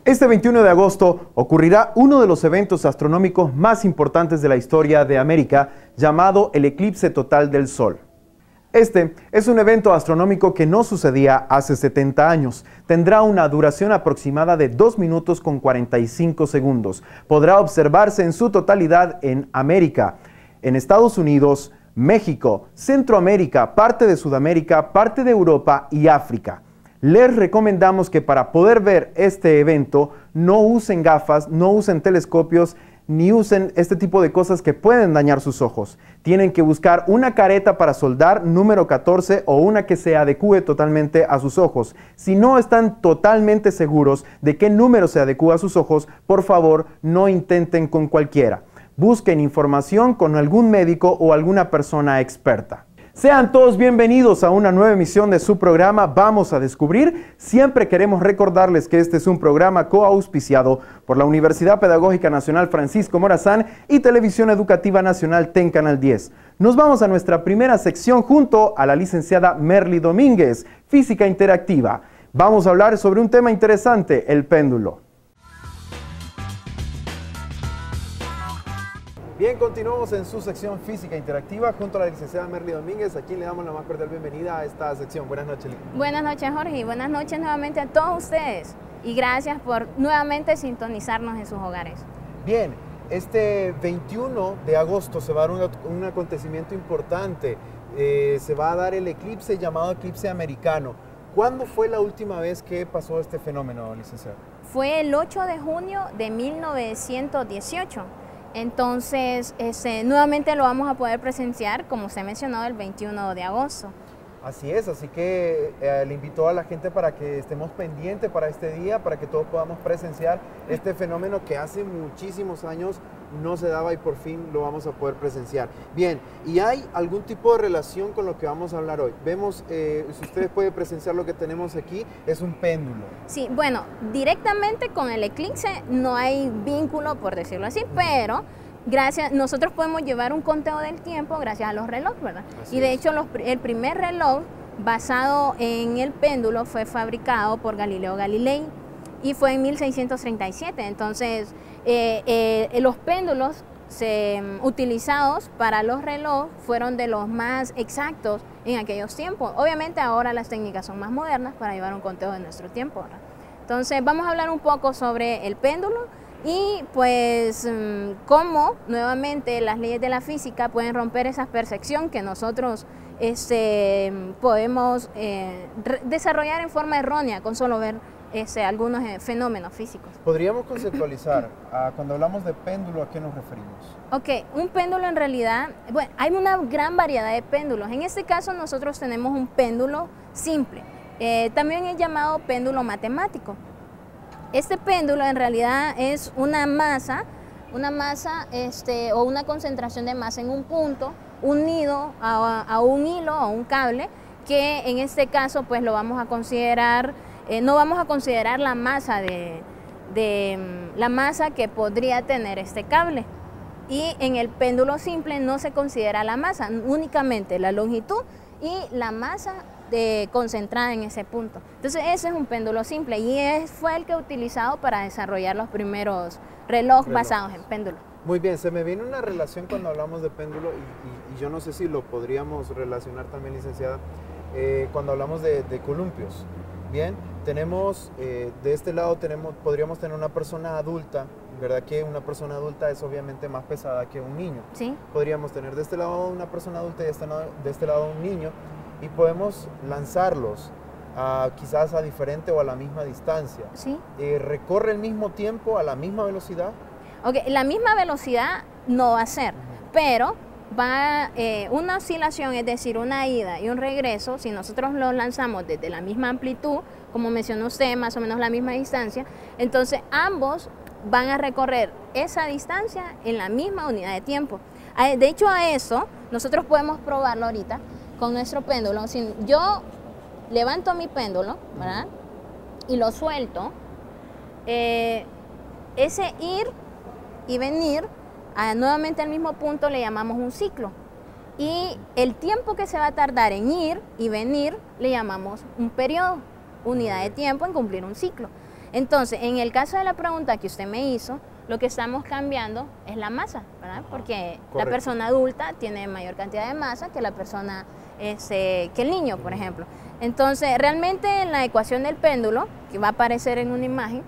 Este 21 de agosto ocurrirá uno de los eventos astronómicos más importantes de la historia de América, llamado el eclipse total del Sol. Este es un evento astronómico que no sucedía hace 70 años. Tendrá una duración aproximada de 2 minutos con 45 segundos. Podrá observarse en su totalidad en América, en Estados Unidos, México, Centroamérica, parte de Sudamérica, parte de Europa y África. Les recomendamos que para poder ver este evento no usen gafas, no usen telescopios, ni usen este tipo de cosas que pueden dañar sus ojos. Tienen que buscar una careta para soldar número 14 o una que se adecue totalmente a sus ojos. Si no están totalmente seguros de qué número se adecua a sus ojos, por favor no intenten con cualquiera. Busquen información con algún médico o alguna persona experta. Sean todos bienvenidos a una nueva emisión de su programa Vamos a Descubrir. Siempre queremos recordarles que este es un programa coauspiciado por la Universidad Pedagógica Nacional Francisco Morazán y Televisión Educativa Nacional TEN Canal 10. Nos vamos a nuestra primera sección junto a la licenciada Merly Domínguez, Física Interactiva. Vamos a hablar sobre un tema interesante, el péndulo. Bien, continuamos en su sección Física Interactiva junto a la licenciada Merly Domínguez, a quien le damos la más cordial bienvenida a esta sección. Buenas noches, Lic. Buenas noches, Jorge, y buenas noches nuevamente a todos ustedes. Y gracias por nuevamente sintonizarnos en sus hogares. Bien, este 21 de agosto se va a dar un acontecimiento importante. Se va a dar el eclipse llamado eclipse americano. ¿Cuándo fue la última vez que pasó este fenómeno, licenciada? Fue el 8 de junio de 1918. Entonces, nuevamente lo vamos a poder presenciar, como se mencionó, el 21 de agosto. Así es, así que le invito a la gente para que estemos pendientes para este día, para que todos podamos presenciar este fenómeno que hace muchísimos años no se daba y por fin lo vamos a poder presenciar. Bien, ¿y hay algún tipo de relación con lo que vamos a hablar hoy? Vemos, si ustedes pueden presenciar lo que tenemos aquí, es un péndulo. Sí, bueno, directamente con el eclipse no hay vínculo, por decirlo así, pero nosotros podemos llevar un conteo del tiempo gracias a los relojes, ¿verdad? Así y de hecho el primer reloj basado en el péndulo fue fabricado por Galileo Galilei y fue en 1637. Entonces los péndulos utilizados para los relojes fueron de los más exactos en aquellos tiempos. Obviamente ahora las técnicas son más modernas para llevar un conteo de nuestro tiempo, ¿verdad? Entonces vamos a hablar un poco sobre el péndulo y pues cómo nuevamente las leyes de la física pueden romper esa percepción que nosotros podemos desarrollar en forma errónea con solo ver algunos fenómenos físicos. ¿Podríamos conceptualizar cuando hablamos de péndulo a qué nos referimos? Ok, un péndulo en realidad, bueno, hay una gran variedad de péndulos. En este caso nosotros tenemos un péndulo simple, también es llamado péndulo matemático. Este péndulo en realidad es una masa o una concentración de masa en un punto unido a un hilo o un cable, que en este caso pues lo vamos a considerar, no vamos a considerar la masa la masa que podría tener este cable. Y en el péndulo simple no se considera la masa, únicamente la longitud y la masa concentrada en ese punto. Entonces ese es un péndulo simple y fue el que he utilizado para desarrollar los primeros relojes basados en péndulo. Muy bien, se me viene una relación cuando hablamos de péndulo y yo no sé si lo podríamos relacionar también, licenciada, cuando hablamos de columpios. Bien, tenemos de este lado podríamos tener una persona adulta, ¿verdad? Que una persona adulta es obviamente más pesada que un niño. Sí. Podríamos tener de este lado una persona adulta y de este lado un niño, y podemos lanzarlos quizás a diferente o a la misma distancia. Sí. ¿Recorre el mismo tiempo a la misma velocidad? Ok, la misma velocidad no va a ser, pero va una oscilación, es decir, una ida y un regreso. Si nosotros los lanzamos desde la misma amplitud, como mencionó usted, más o menos la misma distancia, entonces ambos van a recorrer esa distancia en la misma unidad de tiempo. De hecho, a eso nosotros podemos probarlo ahorita con nuestro péndulo. Si yo levanto mi péndulo, ¿verdad?, y lo suelto, ese ir y venir nuevamente al mismo punto le llamamos un ciclo, y el tiempo que se va a tardar en ir y venir le llamamos un periodo, unidad de tiempo en cumplir un ciclo. Entonces, en el caso de la pregunta que usted me hizo, lo que estamos cambiando es la masa, ¿verdad? Porque la persona adulta tiene mayor cantidad de masa que la persona, que el niño, por ejemplo. Entonces, realmente en la ecuación del péndulo, que va a aparecer en una imagen,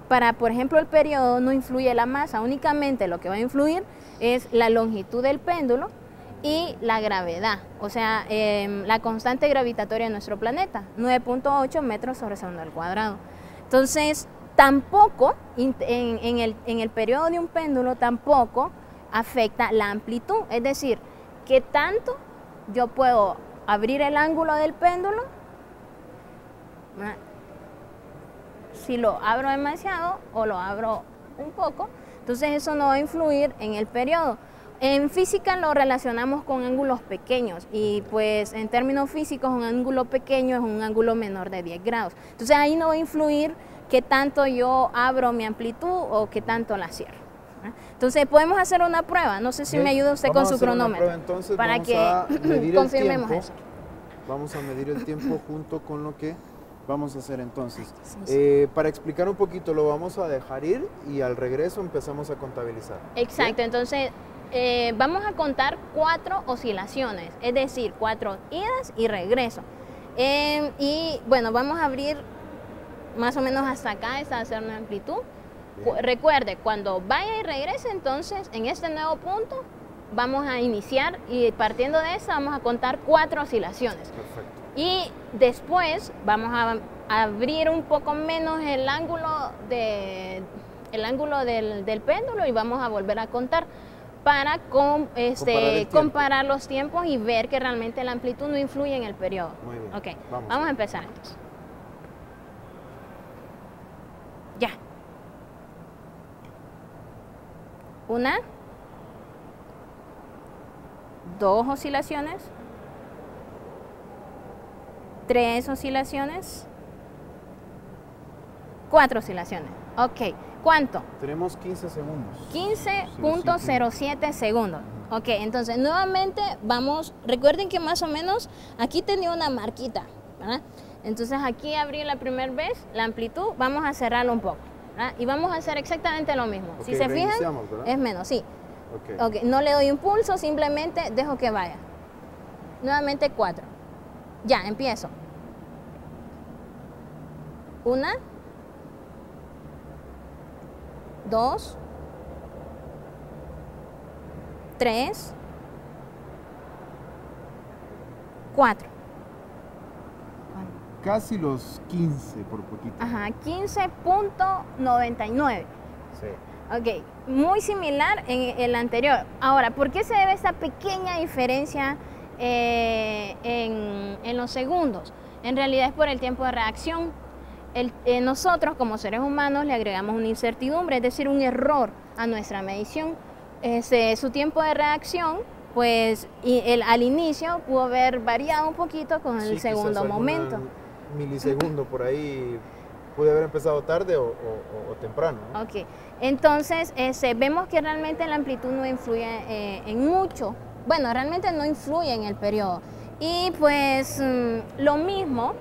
para, por ejemplo, el periodo no influye la masa, únicamente lo que va a influir es la longitud del péndulo y la gravedad, o sea, la constante gravitatoria de nuestro planeta, 9.8 metros sobre segundo al cuadrado. Entonces, tampoco, en el periodo de un péndulo, tampoco afecta la amplitud, es decir, qué tanto yo puedo abrir el ángulo del péndulo. Si lo abro demasiado o lo abro un poco, entonces eso no va a influir en el periodo. En física lo relacionamos con ángulos pequeños y pues en términos físicos un ángulo pequeño es un ángulo menor de 10 grados. Entonces ahí no va a influir qué tanto yo abro mi amplitud o qué tanto la cierro. Entonces podemos hacer una prueba, no sé si me ayuda usted con su cronómetro, entonces, para que confirmemos eso. Vamos a medir el tiempo junto con lo que vamos a hacer entonces. Para explicar un poquito, lo vamos a dejar ir y al regreso empezamos a contabilizar. Exacto, ¿bien? Entonces vamos a contar 4 oscilaciones, es decir, 4 idas y regreso. Y bueno, vamos a abrir más o menos hasta acá, esta va a ser una amplitud. Recuerde, cuando vaya y regrese, entonces en este nuevo punto vamos a iniciar y partiendo de esta vamos a contar 4 oscilaciones. Perfecto. Y después vamos a abrir un poco menos el ángulo del péndulo y vamos a volver a contar para comparar los tiempos y ver que realmente la amplitud no influye en el periodo. Muy bien. Okay. Vamos a empezar entonces. Ya. 1, 2 oscilaciones, 3 oscilaciones, 4 oscilaciones. Ok, ¿cuánto? Tenemos 15 segundos. 15.07 segundos. Ok, entonces nuevamente vamos, recuerden que más o menos aquí tenía una marquita, ¿verdad? Entonces aquí abrí la primera vez, la amplitud, vamos a cerrarlo un poco, ¿verdad? Y vamos a hacer exactamente lo mismo. Okay, si se fijan, ¿verdad? es menos, sí. Okay. Ok, no le doy impulso, simplemente dejo que vaya. Nuevamente 4. Ya, empiezo. 1, 2, 3, 4. Casi los 15 por poquito. Ajá, 15.99. Sí. Ok, muy similar en el anterior. Ahora, ¿por qué se debe esta pequeña diferencia en los segundos? En realidad es por el tiempo de reacción. Nosotros como seres humanos le agregamos una incertidumbre, es decir, un error a nuestra medición. Su tiempo de reacción, pues al inicio pudo haber variado un poquito con el segundo momento. Milisegundo por ahí puede haber empezado tarde o temprano, ¿no? Ok, entonces vemos que realmente la amplitud no influye en mucho. Bueno, realmente no influye en el periodo. Y pues lo mismo,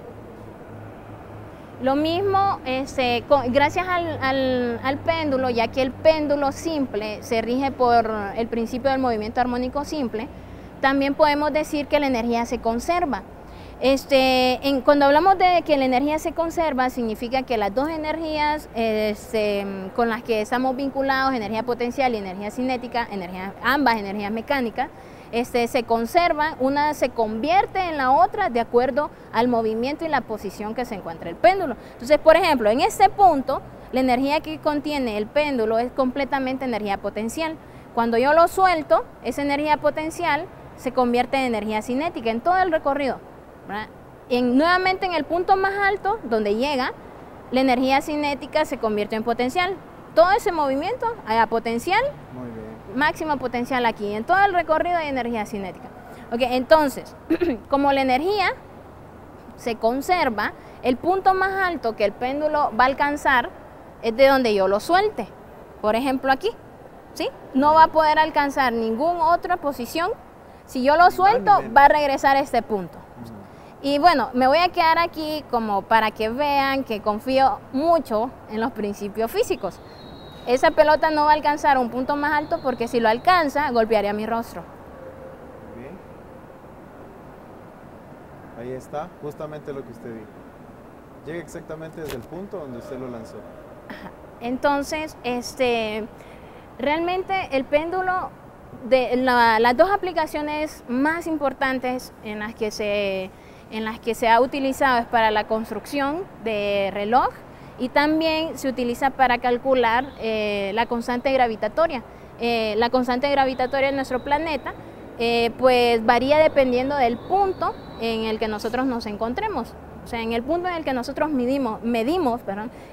gracias al péndulo, ya que el péndulo simple se rige por el principio del movimiento armónico simple, también podemos decir que la energía se conserva. Cuando hablamos de que la energía se conserva, significa que las dos energías con las que estamos vinculados, energía potencial y energía cinética, ambas energías mecánicas, se conservan, una se convierte en la otra de acuerdo al movimiento y la posición que se encuentra el péndulo. Entonces, por ejemplo, en este punto, la energía que contiene el péndulo es completamente energía potencial. Cuando yo lo suelto, esa energía potencial se convierte en energía cinética en todo el recorrido, ¿verdad? Nuevamente en el punto más alto, donde llega, la energía cinética se convierte en potencial. Todo ese movimiento, hay potencial, muy bien, máximo potencial aquí. En todo el recorrido hay energía cinética. Okay, entonces, como la energía se conserva, el punto más alto que el péndulo va a alcanzar es de donde yo lo suelte. Por ejemplo, aquí, ¿sí? No va a poder alcanzar ninguna otra posición. Si yo lo suelto, va a regresar a este punto. Y bueno, me voy a quedar aquí como para que vean que confío mucho en los principios físicos. Esa pelota no va a alcanzar un punto más alto porque si lo alcanza, golpearía mi rostro. Bien. Ahí está, justamente lo que usted dijo. Llega exactamente desde el punto donde usted lo lanzó. Ajá. Entonces, realmente el péndulo, las dos aplicaciones más importantes en las que se ha utilizado es para la construcción de reloj y también se utiliza para calcular la constante gravitatoria. La constante gravitatoria de nuestro planeta pues varía dependiendo del punto en el que nosotros nos encontremos. O sea, en el punto en el que nosotros medimos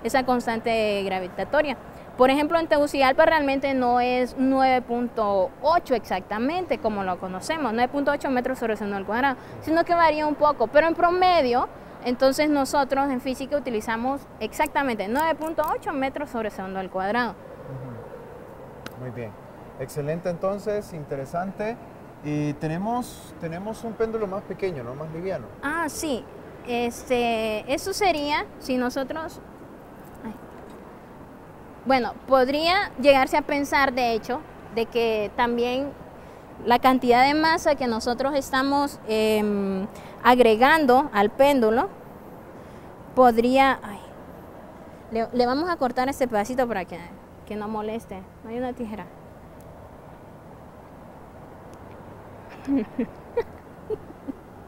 esa constante gravitatoria. Por ejemplo, en Tegucigalpa realmente no es 9.8 exactamente como lo conocemos, 9.8 metros sobre segundo al cuadrado, sino que varía un poco, pero en promedio, entonces nosotros en física utilizamos exactamente 9.8 metros sobre segundo al cuadrado. Muy bien, excelente entonces, interesante. Y tenemos un péndulo más pequeño, ¿no? Más liviano. Ah, sí. Eso sería si nosotros... Bueno, podría llegarse a pensar, de hecho, de que también la cantidad de masa que nosotros estamos agregando al péndulo podría... le vamos a cortar este pedacito para que no moleste. No hay una tijera.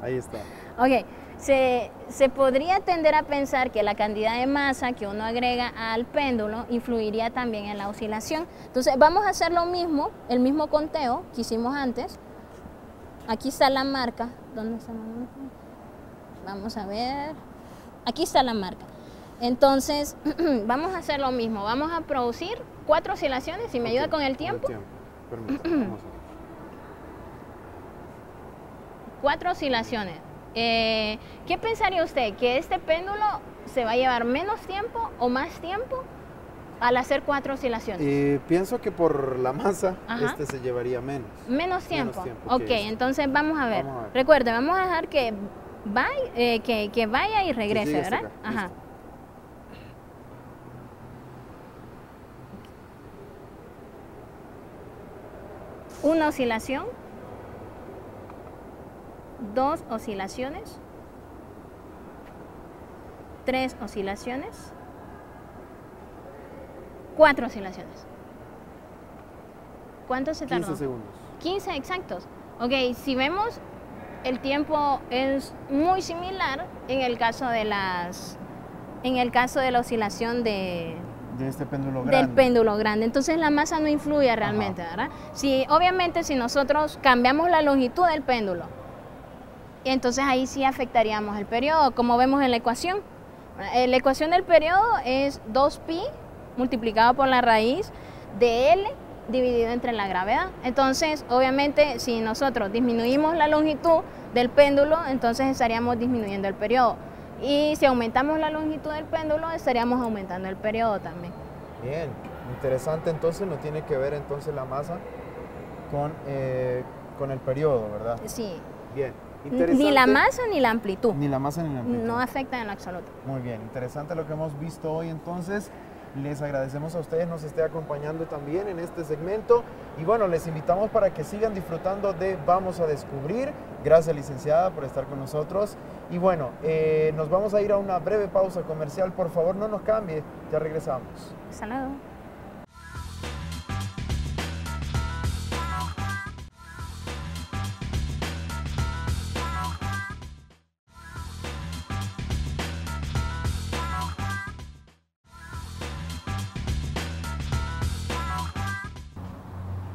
Ahí está. Ok. Se podría tender a pensar que la cantidad de masa que uno agrega al péndulo influiría también en la oscilación. Entonces vamos a hacer lo mismo, el mismo conteo que hicimos antes. Aquí está la marca. ¿Dónde está la marca? Vamos a ver. Aquí está la marca. Entonces vamos a hacer lo mismo. Vamos a producir 4 oscilaciones. Si me ayuda con el tiempo. Permítame, vamos a ver. 4 oscilaciones. ¿Qué pensaría usted? ¿Que este péndulo se va a llevar menos tiempo o más tiempo al hacer 4 oscilaciones? Pienso que por la masa, Ajá. se llevaría menos. Menos tiempo. Ok, que entonces vamos a ver. Vamos a ver. Recuerde, vamos a dejar que vaya y regrese, llegue hasta ¿verdad? acá, Ajá. listo. Una oscilación. 2 oscilaciones. 3 oscilaciones. 4 oscilaciones. ¿Cuánto se tardó? 15 segundos. 15 exactos. Ok, si vemos, el tiempo es muy similar en el caso de la oscilación De este péndulo grande. del péndulo grande. Entonces la masa no influye realmente, ¿verdad? Obviamente si nosotros cambiamos la longitud del péndulo, entonces ahí sí afectaríamos el periodo, como vemos en la ecuación. La ecuación del periodo es 2pi multiplicado por la raíz de L dividido entre la gravedad. Entonces, obviamente, si nosotros disminuimos la longitud del péndulo, entonces estaríamos disminuyendo el periodo. Y si aumentamos la longitud del péndulo, estaríamos aumentando el periodo también. Bien, interesante. Entonces no tiene que ver entonces la masa con el periodo, ¿verdad? Sí. Bien. Interesante. Ni la masa ni la amplitud. Ni la masa ni la amplitud. No afecta en lo absoluto. Muy bien, interesante lo que hemos visto hoy entonces. Les agradecemos a ustedes nos esté acompañando también en este segmento y bueno, les invitamos para que sigan disfrutando de Vamos a Descubrir. Gracias, licenciada, por estar con nosotros. Y bueno, nos vamos a ir a una breve pausa comercial. Por favor, no nos cambie, ya regresamos. Hasta luego.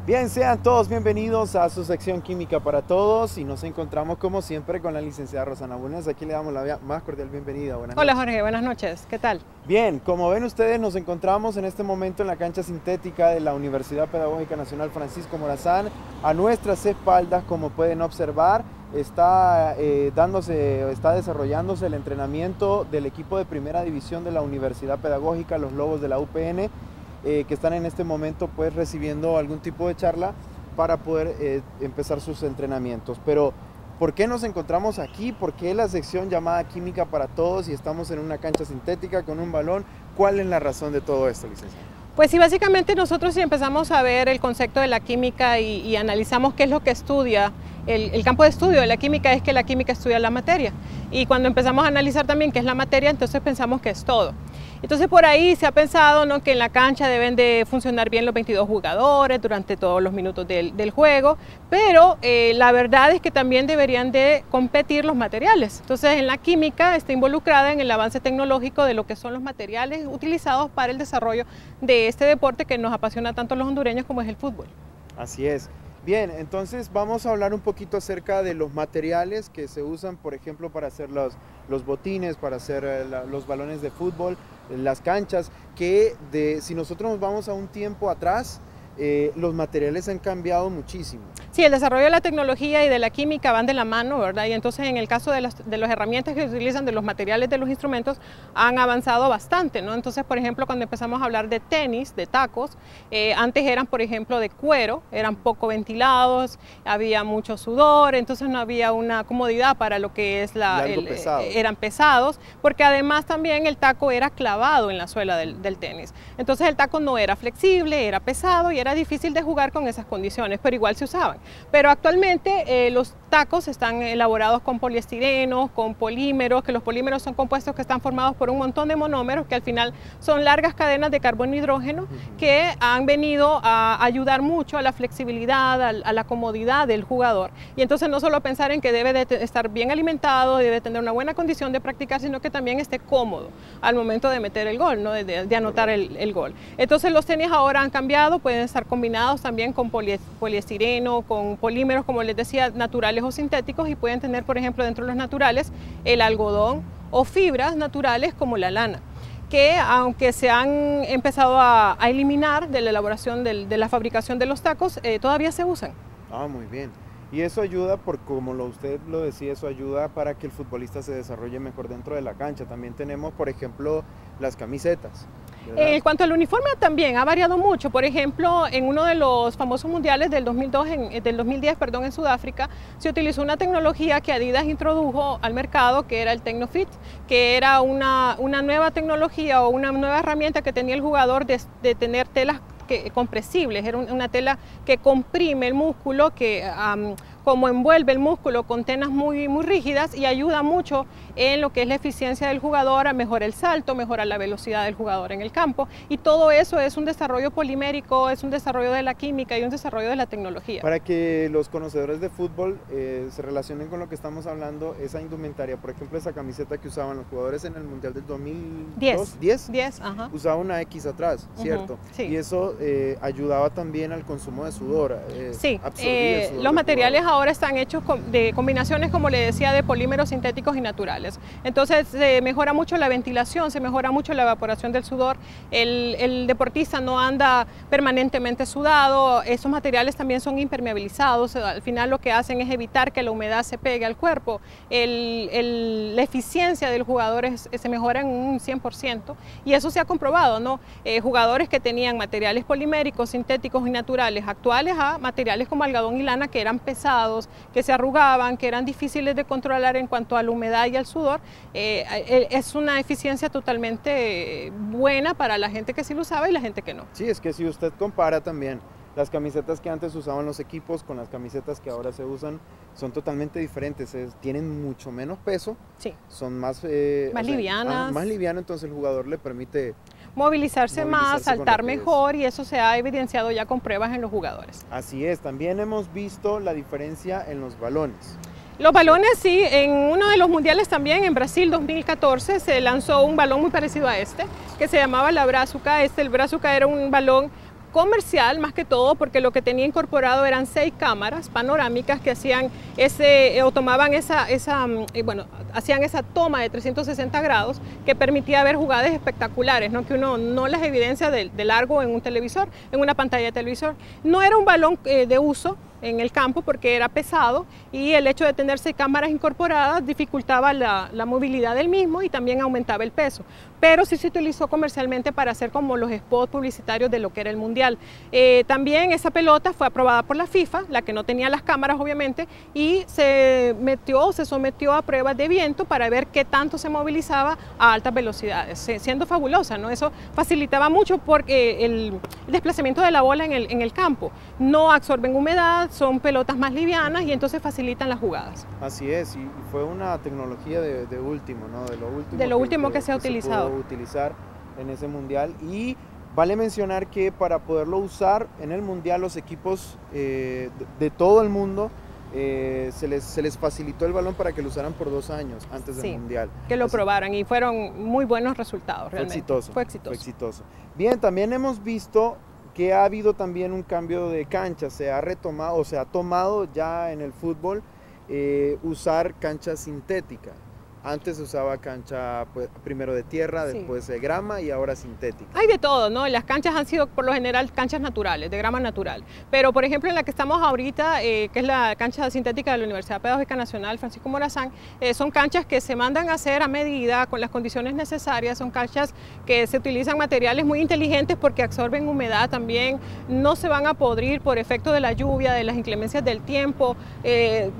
Bien, sean todos bienvenidos a su sección Química para Todos y nos encontramos como siempre con la licenciada Rosana Bulnes. Aquí le damos la más cordial bienvenida. Buenas Hola noches. Jorge, buenas noches. ¿Qué tal? Bien, como ven ustedes, nos encontramos en este momento en la cancha sintética de la Universidad Pedagógica Nacional Francisco Morazán. A nuestras espaldas, como pueden observar, está desarrollándose el entrenamiento del equipo de primera división de la Universidad Pedagógica, los Lobos de la UPN, que están en este momento pues recibiendo algún tipo de charla para poder empezar sus entrenamientos. Pero ¿Por qué nos encontramos aquí? ¿Por qué la sección llamada Química para Todos y estamos en una cancha sintética con un balón? ¿Cuál es la razón de todo esto, licenciado? Pues sí, básicamente nosotros si empezamos a ver el concepto de la química y analizamos qué es lo que estudia, el campo de estudio de la química es que la química estudia la materia. Y cuando empezamos a analizar también qué es la materia, entonces pensamos que es todo. Entonces por ahí se ha pensado, ¿no?, que en la cancha deben de funcionar bien los 22 jugadores durante todos los minutos del juego, pero la verdad es que también deberían de competir los materiales. Entonces en la química está involucrada en el avance tecnológico de lo que son los materiales utilizados para el desarrollo de este deporte que nos apasiona tanto a los hondureños como es el fútbol. Así es. Bien, entonces vamos a hablar un poquito acerca de los materiales que se usan, por ejemplo, para hacer los botines, para hacer los balones de fútbol, las canchas, que si nosotros nos vamos a un tiempo atrás, los materiales han cambiado muchísimo. Sí, el desarrollo de la tecnología y de la química van de la mano, ¿verdad? Y entonces en el caso de las herramientas que se utilizan, de los materiales de los instrumentos, han avanzado bastante, ¿no? Entonces, por ejemplo, cuando empezamos a hablar de tenis, de tacos, antes eran, por ejemplo, de cuero, eran poco ventilados, había mucho sudor, entonces no había una comodidad para lo que es eran pesados, porque además también el taco era clavado en la suela del tenis. Entonces el taco no era flexible, era pesado y era difícil de jugar con esas condiciones, pero igual se usaban. Pero actualmente los tacos están elaborados con poliestirenos, con polímeros, que los polímeros son compuestos que están formados por un montón de monómeros, que al final son largas cadenas de carbono y hidrógeno que han venido a ayudar mucho a la flexibilidad, a la comodidad del jugador. Y entonces no solo pensar en que debe de estar bien alimentado, debe tener una buena condición de practicar, sino que también esté cómodo al momento de meter el gol, ¿no?, de anotar el gol. Entonces los tenis ahora han cambiado, pueden estar combinados también con poliestireno, con polímeros, como les decía, naturales o sintéticos, y pueden tener, por ejemplo, dentro de los naturales, el algodón o fibras naturales como la lana, que aunque se han empezado a eliminar de la elaboración de la fabricación de los tacos, todavía se usan. Ah, muy bien. Y eso ayuda, como usted lo decía, eso ayuda para que el futbolista se desarrolle mejor dentro de la cancha. También tenemos, por ejemplo, las camisetas, ¿verdad? En cuanto al uniforme también ha variado mucho. Por ejemplo, en uno de los famosos mundiales del 2010, en Sudáfrica, se utilizó una tecnología que Adidas introdujo al mercado, que era el Tecnofit, que era una nueva tecnología o una nueva herramienta que tenía el jugador de tener telas compresibles. Era una tela que comprime el músculo, que como envuelve el músculo con tenas muy rígidas, y ayuda mucho en lo que es la eficiencia del jugador, a mejorar el salto, mejorar la velocidad del jugador en el campo, y todo eso es un desarrollo polimérico, es un desarrollo de la química y un desarrollo de la tecnología. Para que los conocedores de fútbol se relacionen con lo que estamos hablando, esa indumentaria, por ejemplo, esa camiseta que usaban los jugadores en el Mundial del 2010, ajá, usaba una X atrás, ¿cierto? Sí. Y eso ayudaba también al consumo de sudor. Sí, absorbía el sudor los materiales jugador. ahora están hechos de combinaciones, como le decía, de polímeros sintéticos y naturales. Entonces se mejora mucho la ventilación, se mejora mucho la evaporación del sudor. El deportista no anda permanentemente sudado. Esos materiales también son impermeabilizados. Al final lo que hacen es evitar que la humedad se pegue al cuerpo. La eficiencia del jugador se mejora en un 100%, y eso se ha comprobado, ¿no? Jugadores que tenían materiales poliméricos, sintéticos y naturales actuales a materiales como algodón y lana, que eran pesados, que se arrugaban, que eran difíciles de controlar en cuanto a la humedad y al sudor, es una eficiencia totalmente buena para la gente que sí lo usaba y la gente que no. Sí, es que si usted compara también las camisetas que antes usaban los equipos con las camisetas que ahora se usan, son totalmente diferentes, tienen mucho menos peso, sí, son más livianas. Más liviano, entonces el jugador le permite movilizarse más, saltar mejor, y eso se ha evidenciado ya con pruebas en los jugadores. Así es, también hemos visto la diferencia en los balones. Los balones, sí, en uno de los mundiales también, en Brasil 2014, se lanzó un balón muy parecido a este, que se llamaba la Brazuca. El Brazuca era un balón comercial más que todo, porque lo que tenía incorporado eran 6 cámaras panorámicas que hacían hacían esa toma de 360 grados que permitía ver jugadas espectaculares, ¿no?, que uno no las evidencia de largo en un televisor, en una pantalla de televisor. No era un balón de uso en el campo porque era pesado y el hecho de tener 6 cámaras incorporadas dificultaba la movilidad del mismo y también aumentaba el peso. Pero sí se utilizó comercialmente para hacer como los spots publicitarios de lo que era el Mundial. También esa pelota fue aprobada por la FIFA, la que no tenía las cámaras obviamente, y se sometió a pruebas de viento para ver qué tanto se movilizaba a altas velocidades, siendo fabulosa, ¿no? Eso facilitaba mucho porque el desplazamiento de la bola en el campo. No absorben humedad, son pelotas más livianas y entonces facilitan las jugadas. Así es, y fue una tecnología de último, ¿no? De lo último que se ha utilizado. Se pudo utilizar en ese mundial. Y vale mencionar que para poderlo usar en el mundial, los equipos de todo el mundo se les facilitó el balón para que lo usaran por 2 años antes del mundial. Que lo probaran y fueron muy buenos resultados realmente. Fue exitoso. Bien, también hemos visto que ha habido también un cambio de cancha, se ha retomado o se ha tomado ya en el fútbol usar cancha sintética. Antes se usaba cancha pues, primero de tierra, después de grama y ahora sintética. Hay de todo, ¿no? Las canchas han sido por lo general canchas naturales, de grama natural. Pero por ejemplo en la que estamos ahorita, que es la cancha sintética de la Universidad Pedagógica Nacional Francisco Morazán, son canchas que se mandan a hacer a medida, con las condiciones necesarias, son canchas que se utilizan materiales muy inteligentes porque absorben humedad también, no se van a podrir por efecto de la lluvia, de las inclemencias del tiempo,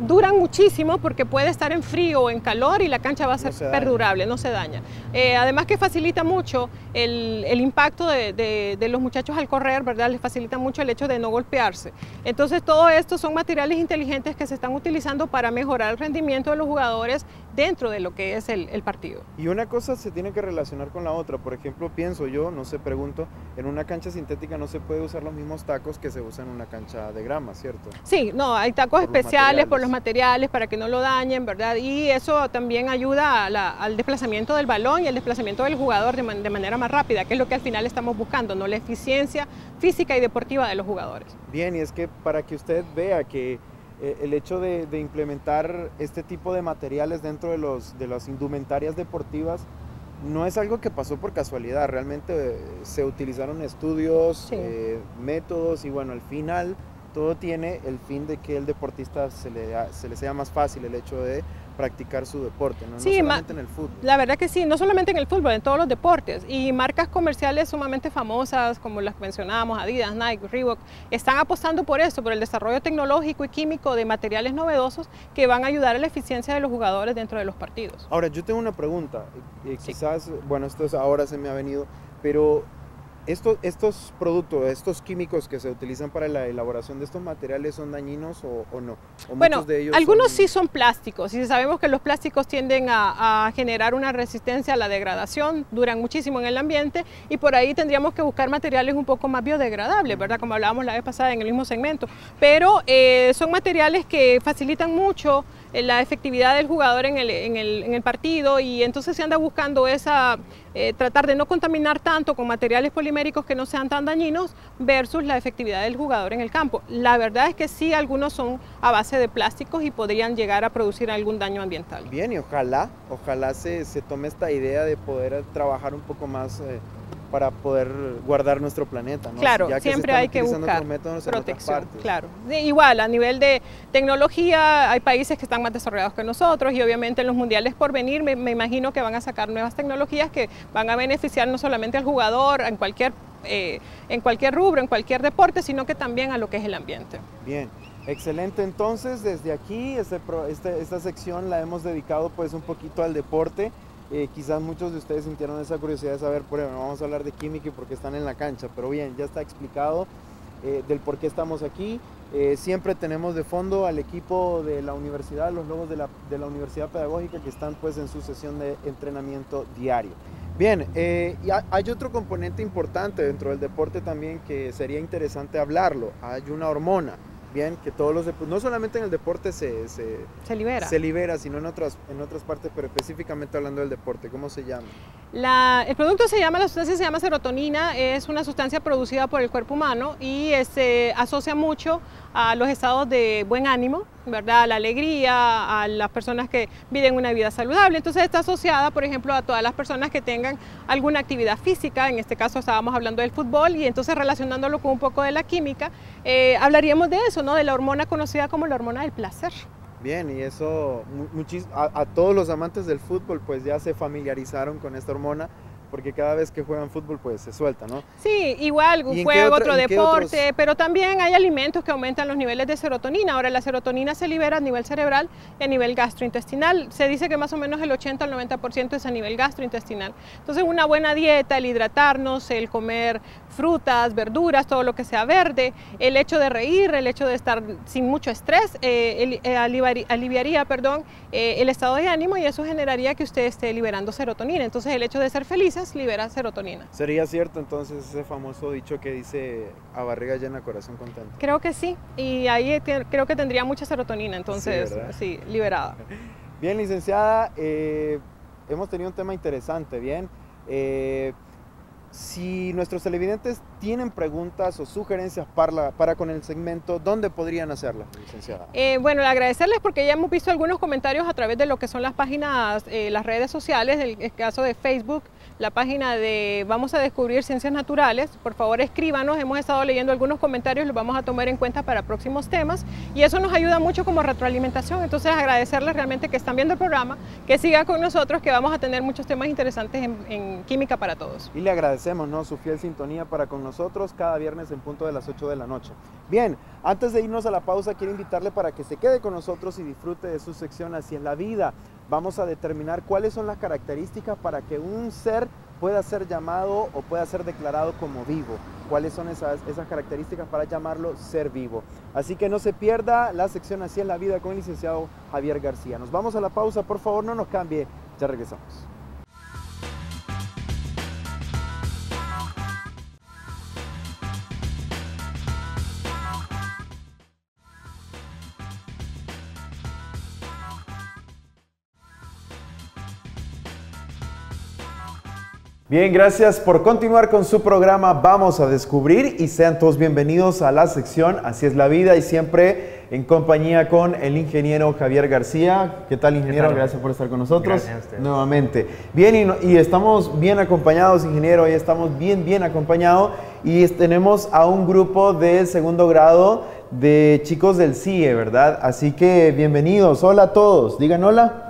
duran muchísimo porque puede estar en frío o en calor y la cancha va a ser perdurable, no se daña. Además que facilita mucho el impacto de los muchachos al correr, ¿verdad? Les facilita mucho el hecho de no golpearse. Entonces todo esto son materiales inteligentes que se están utilizando para mejorar el rendimiento de los jugadores dentro de lo que es el partido. Y una cosa se tiene que relacionar con la otra. Por ejemplo, pienso yo, no sé, pregunto, en una cancha sintética no se puede usar los mismos tacos que se usan en una cancha de grama, ¿cierto? Sí, no, hay tacos especiales por los materiales para que no lo dañen, ¿verdad? Y eso también ayuda al desplazamiento del balón y al desplazamiento del jugador de manera más rápida, que es lo que al final estamos buscando, ¿no? La eficiencia física y deportiva de los jugadores. Bien, y es que para que usted vea que el hecho de implementar este tipo de materiales dentro de las indumentarias deportivas no es algo que pasó por casualidad, realmente se utilizaron estudios, métodos y bueno, al final todo tiene el fin de que el deportista se le sea más fácil el hecho de practicar su deporte, ¿no? Sí, no solamente en el fútbol. La verdad que sí, no solamente en el fútbol, en todos los deportes. Y marcas comerciales sumamente famosas, como las que mencionábamos, Adidas, Nike, Reebok, están apostando por eso, por el desarrollo tecnológico y químico de materiales novedosos que van a ayudar a la eficiencia de los jugadores dentro de los partidos. Ahora, yo tengo una pregunta, quizás, bueno, esto ahora se me ha venido, pero estos productos, estos químicos que se utilizan para la elaboración de estos materiales, ¿son dañinos o no? ¿O bueno, de ellos algunos sí son plásticos y sabemos que los plásticos tienden a generar una resistencia a la degradación, duran muchísimo en el ambiente y por ahí tendríamos que buscar materiales un poco más biodegradables, ¿verdad? Como hablábamos la vez pasada en el mismo segmento, pero son materiales que facilitan mucho la efectividad del jugador en el partido y entonces se anda buscando tratar de no contaminar tanto con materiales poliméricos que no sean tan dañinos versus la efectividad del jugador en el campo. La verdad es que sí, algunos son a base de plásticos y podrían llegar a producir algún daño ambiental. Bien, y ojalá se tome esta idea de poder trabajar un poco más para poder guardar nuestro planeta, ¿no? Claro, ya que siempre hay que buscar protección, claro. Igual, a nivel de tecnología, hay países que están más desarrollados que nosotros y obviamente en los mundiales por venir me imagino que van a sacar nuevas tecnologías que van a beneficiar no solamente al jugador en cualquier rubro, en cualquier deporte, sino que también a lo que es el ambiente. Bien. Excelente, entonces desde aquí esta sección la hemos dedicado pues un poquito al deporte. Quizás muchos de ustedes sintieron esa curiosidad de saber, por ejemplo, vamos a hablar de química y por qué están en la cancha, pero bien, ya está explicado del por qué estamos aquí. Siempre tenemos de fondo al equipo de la universidad, los logos de la Universidad Pedagógica que están pues en su sesión de entrenamiento diario. Bien, y hay otro componente importante dentro del deporte también que sería interesante hablarlo, hay una hormona. Bien, que todos no solamente en el deporte se libera, sino en otras partes, pero específicamente hablando del deporte, ¿cómo se llama? El producto la sustancia se llama serotonina, es una sustancia producida por el cuerpo humano y se asocia mucho a los estados de buen ánimo, ¿verdad? A la alegría, a las personas que viven una vida saludable. Entonces está asociada, por ejemplo, a todas las personas que tengan alguna actividad física, en este caso estábamos hablando del fútbol y entonces relacionándolo con un poco de la química, hablaríamos de eso, ¿no? De la hormona conocida como la hormona del placer. Bien, y eso a todos los amantes del fútbol pues ya se familiarizaron con esta hormona, porque cada vez que juegan fútbol pues se suelta, ¿no? Sí, igual juega otro deporte, pero también hay alimentos que aumentan los niveles de serotonina. Ahora la serotonina se libera a nivel cerebral y a nivel gastrointestinal. Se dice que más o menos el 80 al 90% es a nivel gastrointestinal. Entonces una buena dieta, el hidratarnos, el comer frutas, verduras, todo lo que sea verde, el hecho de reír, el hecho de estar sin mucho estrés, aliviaría el estado de ánimo y eso generaría que usted esté liberando serotonina. Entonces el hecho de ser felices libera serotonina. ¿Sería cierto entonces ese famoso dicho que dice a barriga llena, corazón contento? Creo que sí, y ahí creo que tendría mucha serotonina, entonces sí, liberada. Bien, licenciada, hemos tenido un tema interesante, bien. Si nuestros televidentes tienen preguntas o sugerencias para con el segmento, ¿dónde podrían hacerlas, licenciada? Bueno, agradecerles porque ya hemos visto algunos comentarios a través de lo que son las páginas, las redes sociales, el caso de Facebook, la página de Vamos a Descubrir Ciencias Naturales. Por favor, escríbanos, hemos estado leyendo algunos comentarios, los vamos a tomar en cuenta para próximos temas y eso nos ayuda mucho como retroalimentación. Entonces, agradecerles realmente que están viendo el programa, que sigan con nosotros, que vamos a tener muchos temas interesantes en Química para Todos. Y le agradecemos, ¿no?, su fiel sintonía para con nosotros cada viernes en punto de las 8 de la noche. Bien, antes de irnos a la pausa, quiero invitarle para que se quede con nosotros y disfrute de su sección Así es la vida. Vamos a determinar cuáles son las características para que un ser pueda ser llamado o pueda ser declarado como vivo. ¿Cuáles son esas características para llamarlo ser vivo? Así que no se pierda la sección Así es la vida con el licenciado Javier García. Nos vamos a la pausa, por favor, no nos cambie, ya regresamos. Bien, gracias por continuar con su programa Vamos a Descubrir y sean todos bienvenidos a la sección Así es la vida y siempre en compañía con el ingeniero Javier García. ¿Qué tal, ingeniero? ¿Qué tal? Gracias por estar con nosotros. Gracias a ustedes. Nuevamente. Bien, y estamos bien acompañados, ingeniero, hoy estamos bien acompañados y tenemos a un grupo de segundo grado de chicos del CIE, ¿verdad? Así que bienvenidos. Hola a todos. Digan hola.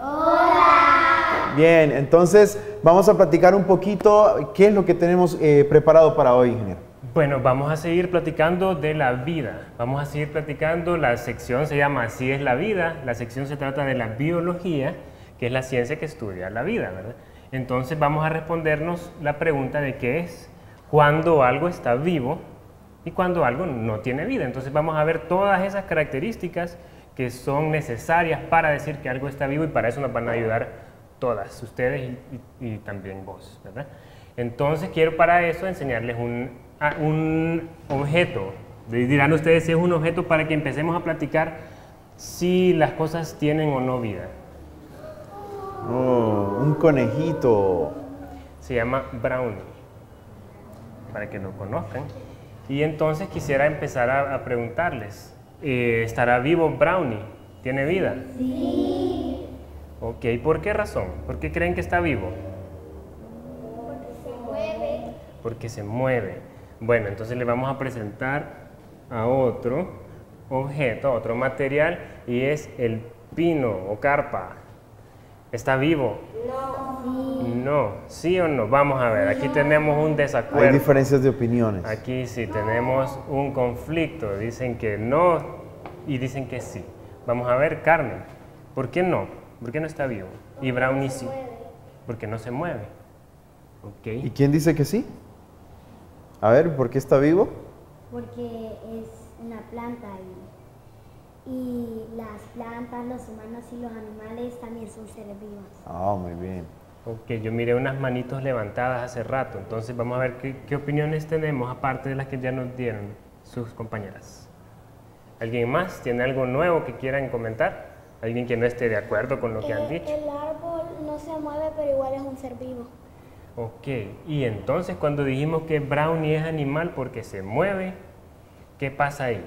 Bien, entonces vamos a platicar un poquito qué es lo que tenemos preparado para hoy, ingeniero. Bueno, vamos a seguir platicando de la vida. Vamos a seguir platicando, la sección se llama Así es la vida. La sección se trata de la biología, que es la ciencia que estudia la vida, ¿verdad? Entonces vamos a respondernos la pregunta de qué es cuando algo está vivo y cuando algo no tiene vida. Entonces vamos a ver todas esas características que son necesarias para decir que algo está vivo y para eso nos van a ayudar todas, ustedes y también vos, ¿verdad? Entonces quiero para eso enseñarles un objeto. Dirán ustedes si es un objeto para que empecemos a platicar si las cosas tienen o no vida. Oh, un conejito. Se llama brownie, para que lo conozcan. Y entonces quisiera empezar a preguntarles, ¿estará vivo brownie? ¿Tiene vida? Sí. Ok, ¿por qué razón? ¿Por qué creen que está vivo? Porque se mueve. Porque se mueve. Bueno, entonces le vamos a presentar a otro objeto, a otro material, y es el pino o carpa. ¿Está vivo? No. No, ¿sí o no? Vamos a ver, aquí tenemos un desacuerdo. Hay diferencias de opiniones. Aquí sí tenemos un conflicto, dicen que no y dicen que sí. Vamos a ver, Carmen, ¿por qué no? ¿Por qué no está vivo? Y Brownie sí. Porque no se mueve. Okay. ¿Y quién dice que sí? A ver, ¿por qué está vivo? Porque es una planta y las plantas, los humanos y los animales también son seres vivos. Ah, muy bien. Ok, yo miré unas manitos levantadas hace rato, entonces vamos a ver qué opiniones tenemos aparte de las que ya nos dieron sus compañeras. ¿Alguien más tiene algo nuevo que quieran comentar? ¿Alguien que no esté de acuerdo con lo que han dicho? El árbol no se mueve, pero igual es un ser vivo. Ok, y entonces cuando dijimos que Brownie es animal porque se mueve, ¿qué pasa ahí?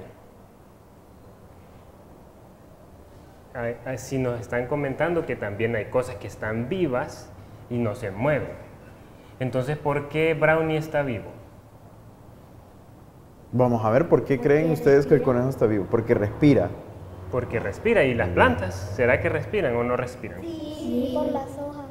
Si nos están comentando que también hay cosas que están vivas y no se mueven. Entonces, ¿por qué Brownie está vivo? Vamos a ver, ¿por qué creen ustedes que el conejo está vivo? Porque respira. Porque respira. ¿Y las plantas? ¿Será que respiran o no respiran? Sí, por las hojas.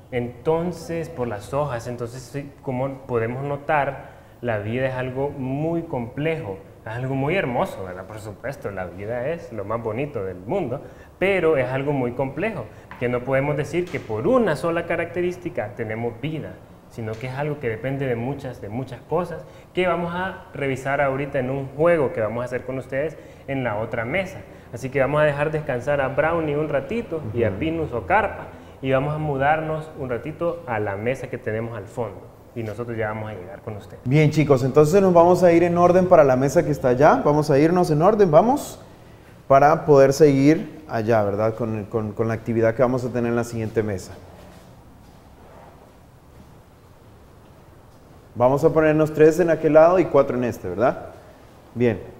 Entonces, por las hojas, entonces, sí, como podemos notar, la vida es algo muy complejo, es algo muy hermoso, ¿verdad? Por supuesto, la vida es lo más bonito del mundo, pero es algo muy complejo, que no podemos decir que por una sola característica tenemos vida, sino que es algo que depende de muchas cosas que vamos a revisar ahorita en un juego que vamos a hacer con ustedes en la otra mesa. Así que vamos a dejar descansar a Brownie un ratito y a Pinus o Carpa, y vamos a mudarnos un ratito a la mesa que tenemos al fondo. Y nosotros ya vamos a llegar con ustedes. Bien, chicos, entonces nos vamos a ir en orden para la mesa que está allá. Vamos a irnos en orden, vamos, para poder seguir allá, ¿verdad? Con la actividad que vamos a tener en la siguiente mesa. Vamos a ponernos 3 en aquel lado y 4 en este, ¿verdad? Bien.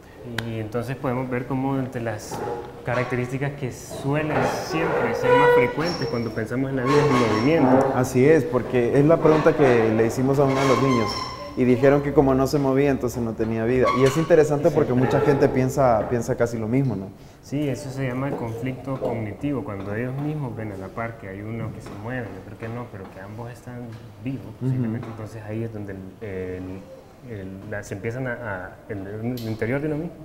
Y entonces podemos ver cómo entre las características que suelen siempre ser más frecuentes cuando pensamos en la vida es el movimiento. Así es, porque es la pregunta que le hicimos a uno de los niños y dijeron que como no se movía, entonces no tenía vida. Y es interesante porque mucha gente piensa casi lo mismo, ¿no? Sí, eso se llama el conflicto cognitivo, cuando ellos mismos ven a la par que hay uno que se mueve, otro que no, pero que ambos están vivos, posiblemente. Entonces ahí es donde se empiezan en el interior de uno mismo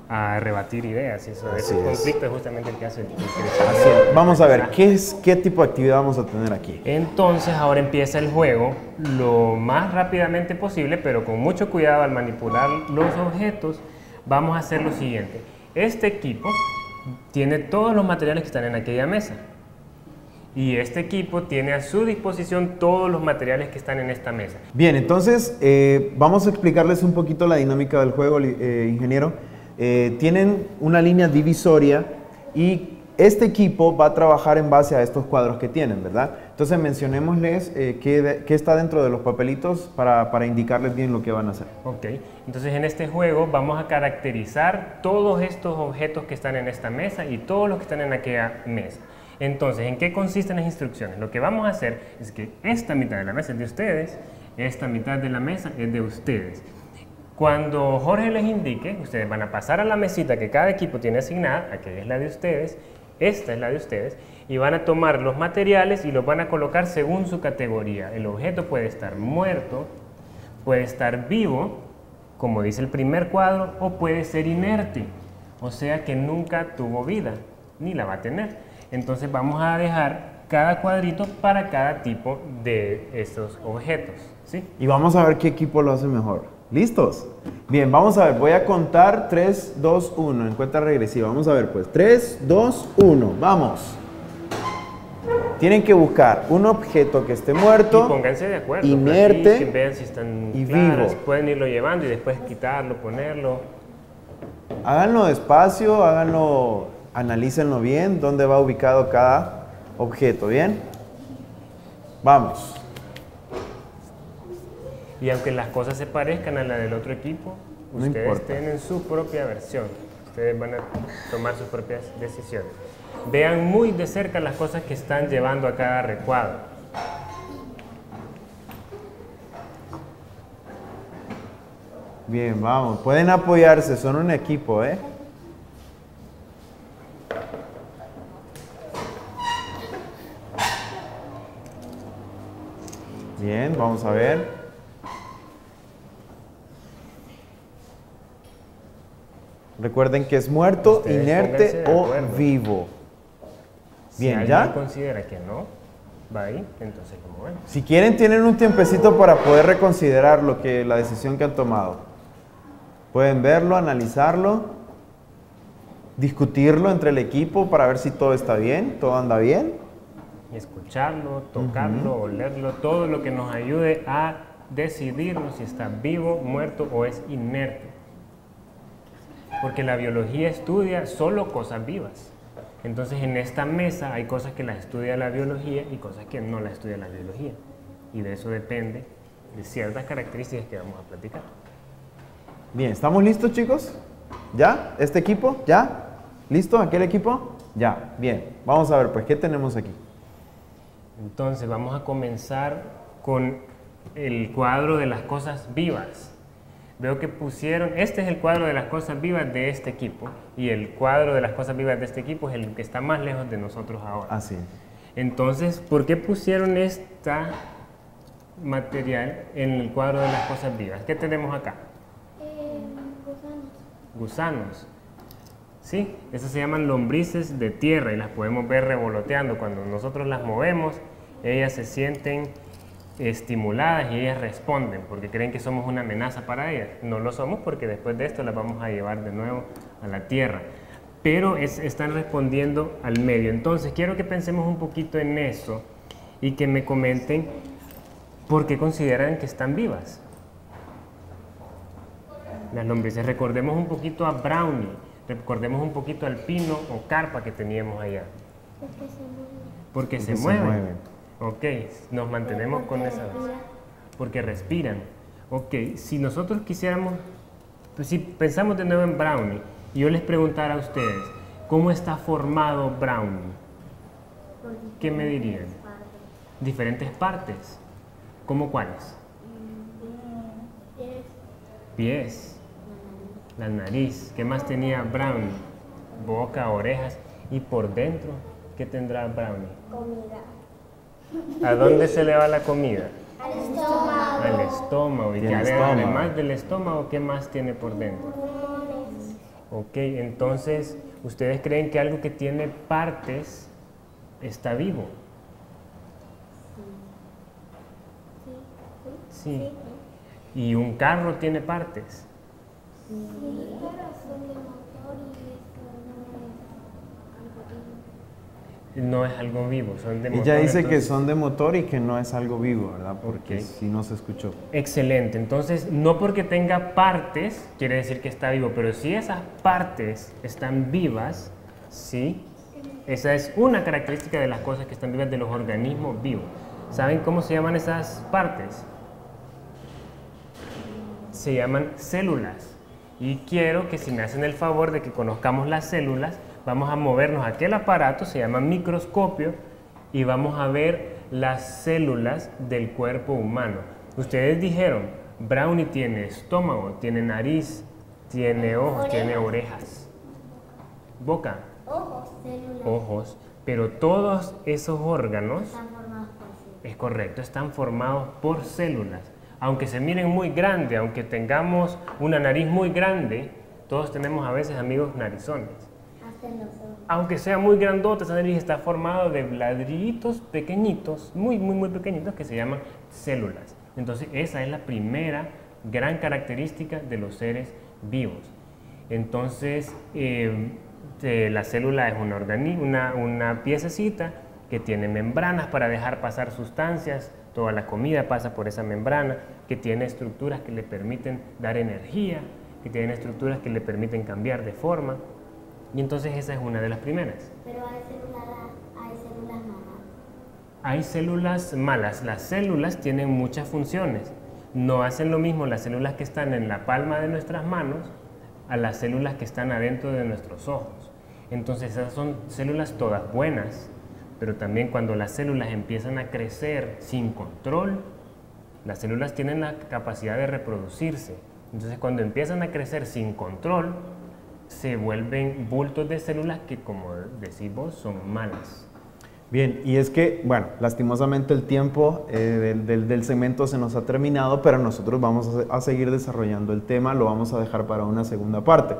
a rebatir ideas, y eso, ese conflicto es justamente el que hace el crecimiento. Vamos a ver, ¿qué tipo de actividad vamos a tener aquí? Entonces ahora empieza el juego lo más rápidamente posible, pero con mucho cuidado al manipular los objetos. Vamos a hacer lo siguiente: este equipo tiene todos los materiales que están en aquella mesa, y este equipo tiene a su disposición todos los materiales que están en esta mesa. Bien, entonces vamos a explicarles un poquito la dinámica del juego, ingeniero. Tienen una línea divisoria y este equipo va a trabajar en base a estos cuadros que tienen, ¿verdad? Entonces mencionémosles qué está dentro de los papelitos para indicarles bien lo que van a hacer. Ok, entonces en este juego vamos a caracterizar todos estos objetos que están en esta mesa y todos los que están en aquella mesa. Entonces, ¿en qué consisten las instrucciones? Lo que vamos a hacer es que esta mitad de la mesa es de ustedes, esta mitad de la mesa es de ustedes. Cuando Jorge les indique, ustedes van a pasar a la mesita que cada equipo tiene asignada, aquella es la de ustedes, esta es la de ustedes, y van a tomar los materiales y los van a colocar según su categoría. El objeto puede estar muerto, puede estar vivo, como dice el primer cuadro, o puede ser inerte, o sea que nunca tuvo vida, ni la va a tener. Entonces vamos a dejar cada cuadrito para cada tipo de estos objetos, ¿sí? Y vamos a ver qué equipo lo hace mejor. ¿Listos? Bien, vamos a ver, voy a contar 3, 2, 1, en cuenta regresiva. Vamos a ver pues, 3, 2, 1, vamos. Tienen que buscar un objeto que esté muerto, y pónganse de acuerdo, inerte que vean si están y claras. vivo. Pueden irlo llevando y después quitarlo, ponerlo. Háganlo despacio, analícenlo bien, dónde va ubicado cada objeto, ¿bien? Vamos. Y aunque las cosas se parezcan a la del otro equipo, No ustedes importa. tienen su propia versión. Ustedes van a tomar sus propias decisiones. Vean muy de cerca las cosas que están llevando a cada recuadro. Bien, vamos. Pueden apoyarse, son un equipo, ¿eh? Bien, vamos a ver. Recuerden que es muerto, Ustedes inerte pónganse de o acuerdo. vivo. Si Bien, alguien ¿ya? considera que no va ahí, entonces lo movemos. Si quieren, tienen un tiempecito para poder reconsiderar la decisión que han tomado. Pueden verlo, analizarlo, discutirlo entre el equipo para ver si todo está bien, todo anda bien. Y escucharlo, tocarlo, olerlo, todo lo que nos ayude a decidirnos si está vivo, muerto o es inerte. Porque la biología estudia solo cosas vivas. Entonces en esta mesa hay cosas que las estudia la biología y cosas que no las estudia la biología. y de eso depende de ciertas características que vamos a platicar. Bien, ¿estamos listos, chicos? ¿Ya? ¿Este equipo? ¿Ya? ¿Listo? ¿Aquel equipo? Ya, bien. Vamos a ver, pues, ¿qué tenemos aquí? Entonces, vamos a comenzar con el cuadro de las cosas vivas. Veo que pusieron, este es el cuadro de las cosas vivas de este equipo, y el cuadro de las cosas vivas de este equipo es el que está más lejos de nosotros ahora. Así. Entonces, ¿por qué pusieron esta material en el cuadro de las cosas vivas? ¿Qué tenemos acá? Gusanos. Sí, esas se llaman lombrices de tierra y las podemos ver revoloteando. Cuando nosotros las movemos, ellas se sienten estimuladas y ellas responden porque creen que somos una amenaza para ellas. No lo somos porque después de esto las vamos a llevar de nuevo a la tierra. Pero están respondiendo al medio. Entonces, quiero que pensemos un poquito en eso y que me comenten por qué consideran que están vivas. Las lombrices, recordemos un poquito a Brownie, recordemos un poquito al pino o carpa que teníamos allá. Porque se mueven. Ok, nos mantenemos con esa. Porque respiran. Ok, si nosotros quisiéramos, pues si pensamos de nuevo en Brownie, y yo les preguntara a ustedes, ¿cómo está formado Brownie? ¿Qué me dirían? Diferentes partes. ¿Cómo cuáles? Pies. La nariz. ¿Qué más tenía Brownie? Boca, orejas. Y por dentro, ¿qué tendrá Brownie? Comida. ¿A dónde se le va la comida? Al estómago. Al estómago. Y que además del estómago, ¿qué más tiene por dentro? Ok, entonces, ¿ustedes creen que algo que tiene partes está vivo? Sí. ¿Y un carro tiene partes? No es algo vivo, son de motor. Ella dice entonces, que son de motor y que no es algo vivo, ¿verdad? Porque si no se escuchó. excelente, entonces no porque tenga partes quiere decir que está vivo, pero si esas partes están vivas, ¿sí? Esa es una característica de las cosas que están vivas, de los organismos vivos. ¿Saben cómo se llaman esas partes? Se llaman células. Y quiero que si me hacen el favor de que conozcamos las células, vamos a movernos a aquel aparato, se llama microscopio, y vamos a ver las células del cuerpo humano. Ustedes dijeron, Brownie tiene estómago, tiene nariz, tiene ojos, tiene orejas, boca, Ojos, células. ojos, pero todos esos órganos, Están formados por células. es correcto, están formados por células. Aunque se miren muy grande, aunque tengamos una nariz muy grande, todos tenemos a veces amigos narizones. Hasta en los ojos. Aunque sea muy grandota, esa nariz está formada de ladrillitos pequeñitos, muy pequeñitos, que se llaman células. Entonces, esa es la primera gran característica de los seres vivos. Entonces, la célula es una piececita que tiene membranas para dejar pasar sustancias, toda la comida pasa por esa membrana, que tiene estructuras que le permiten dar energía, que tiene estructuras que le permiten cambiar de forma. Y entonces esa es una de las primeras. Pero hay células malas. Hay células malas. Las células tienen muchas funciones. No hacen lo mismo las células que están en la palma de nuestras manos a las células que están adentro de nuestros ojos. Entonces esas son células todas buenas, pero también cuando las células empiezan a crecer sin control, las células tienen la capacidad de reproducirse. Entonces cuando empiezan a crecer sin control, se vuelven bultos de células que, como decís vos, son malas. Bien, y es que, bueno, lastimosamente el tiempo del segmento se nos ha terminado, pero nosotros vamos a seguir desarrollando el tema, lo vamos a dejar para una segunda parte.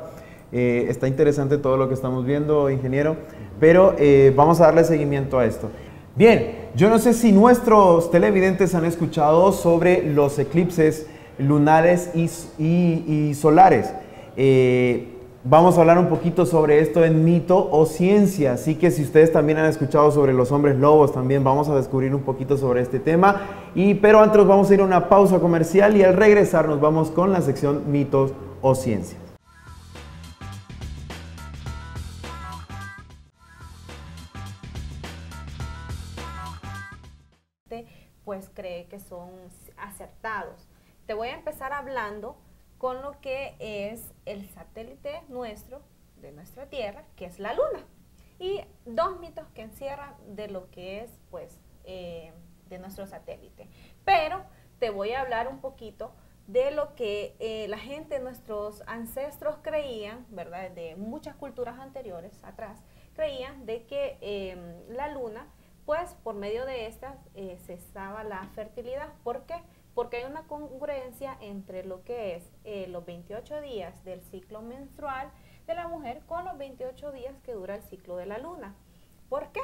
Está interesante todo lo que estamos viendo, ingeniero, pero vamos a darle seguimiento a esto. Bien, yo no sé si nuestros televidentes han escuchado sobre los eclipses lunares y solares. Vamos a hablar un poquito sobre esto en Mito o Ciencia, así que si ustedes también han escuchado sobre los hombres lobos, también vamos a descubrir un poquito sobre este tema. Pero antes vamos a ir a una pausa comercial y al regresar nos vamos con la sección Mitos o Ciencia. pues cree que son acertados. Te voy a empezar hablando con lo que es el satélite nuestro, de nuestra Tierra, que es la Luna. Y dos mitos que encierran de lo que es, pues, de nuestro satélite. Pero te voy a hablar un poquito de lo que la gente, nuestros ancestros creían, ¿verdad? De muchas culturas anteriores atrás, creían de que la Luna, pues, por medio de estas, cesaba la fertilidad. ¿Por qué? Porque hay una congruencia entre lo que es los 28 días del ciclo menstrual de la mujer con los 28 días que dura el ciclo de la luna. ¿Por qué?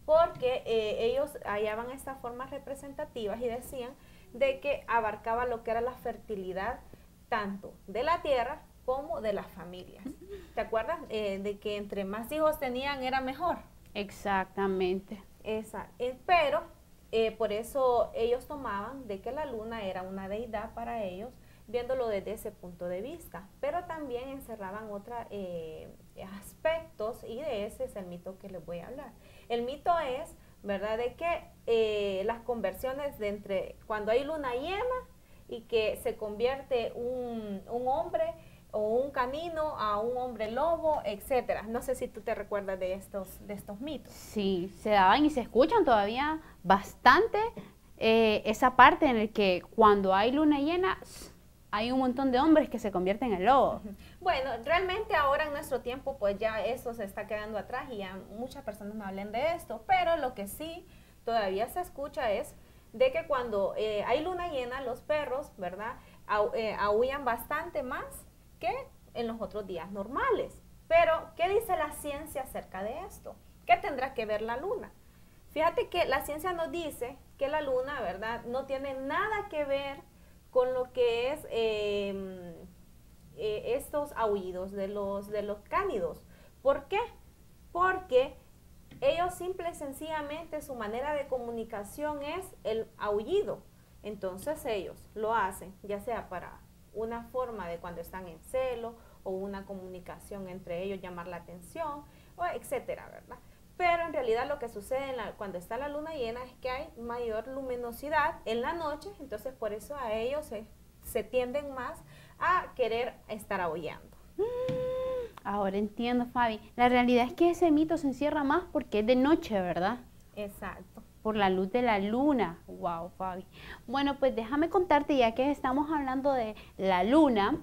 Porque ellos hallaban estas formas representativas y decían de que abarcaba lo que era la fertilidad tanto de la tierra como de las familias. ¿Te acuerdas? De que entre más hijos tenían era mejor. Exactamente. Pero por eso ellos tomaban de que la luna era una deidad para ellos, viéndolo desde ese punto de vista, pero también encerraban otros aspectos, y de ese es el mito que les voy a hablar. El mito es, ¿verdad?, de que las conversiones de entre cuando hay luna llena y que se convierte un hombre o un canino a un hombre lobo, etcétera. No sé si tú te recuerdas de estos mitos. Sí, se daban y se escuchan todavía bastante esa parte en el que cuando hay luna llena hay un montón de hombres que se convierten en lobo. Bueno, realmente ahora en nuestro tiempo pues ya eso se está quedando atrás y ya muchas personas no hablan de esto, pero lo que sí todavía se escucha es de que cuando hay luna llena los perros, ¿verdad?, aúllan bastante más que en los otros días normales. Pero, ¿qué dice la ciencia acerca de esto? ¿Qué tendrá que ver la luna? Fíjate que la ciencia nos dice que la luna, ¿verdad?, no tiene nada que ver con lo que es estos aullidos de los cánidos. ¿Por qué? Porque ellos simple y sencillamente su manera de comunicación es el aullido. Entonces ellos lo hacen ya sea para una forma de cuando están en celo o una comunicación entre ellos, llamar la atención, o etcétera, ¿verdad? Pero en realidad lo que sucede cuando está la luna llena es que hay mayor luminosidad en la noche, entonces por eso a ellos se tienden más a querer estar aullando. Ahora entiendo, Fabi. La realidad es que ese mito se encierra más porque es de noche, ¿verdad? Exacto. Por la luz de la luna. Wow, Fabi. Bueno, pues déjame contarte, ya que estamos hablando de la luna,